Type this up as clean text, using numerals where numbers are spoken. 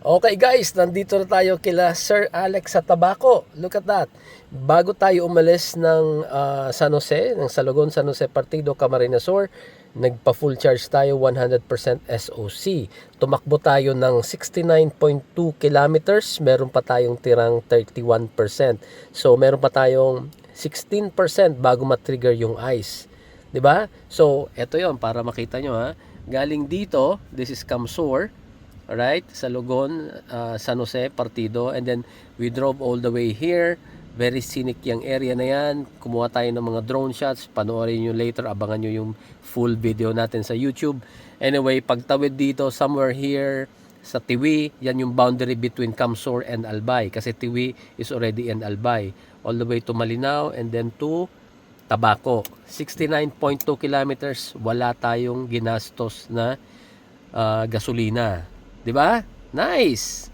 Okay guys, nandito na tayo kila Sir Alex sa Tabaco. Look at that. Bago tayo umalis ng San Jose, ng Salogon, San Jose Partido, Camarines Sur, nagpa-full charge tayo 100% SOC. Tumakbo tayo ng 69.2 kilometers, meron pa tayong tirang 31%. So meron pa tayong 16% bago ma-trigger yung ice. 'Di ba? So, ito 'yon para makita nyo ha. Galing dito, this is Camsur. Alright, sa Logon, San Jose, Partido, and then we drove all the way here. Very scenic yung area na yan. Kumuha tayo ng mga drone shots. Panoorin nyo later, abangan nyo yung full video natin sa YouTube. Anyway, pagtawid dito, somewhere here sa Tiwi, yan yung boundary between Camsur and Albay. Kasi Tiwi is already in Albay. All the way to Malinao and then to Tabaco. 69.2 kilometers, wala tayong ginastos na gasolina. 'Di ba? Nice.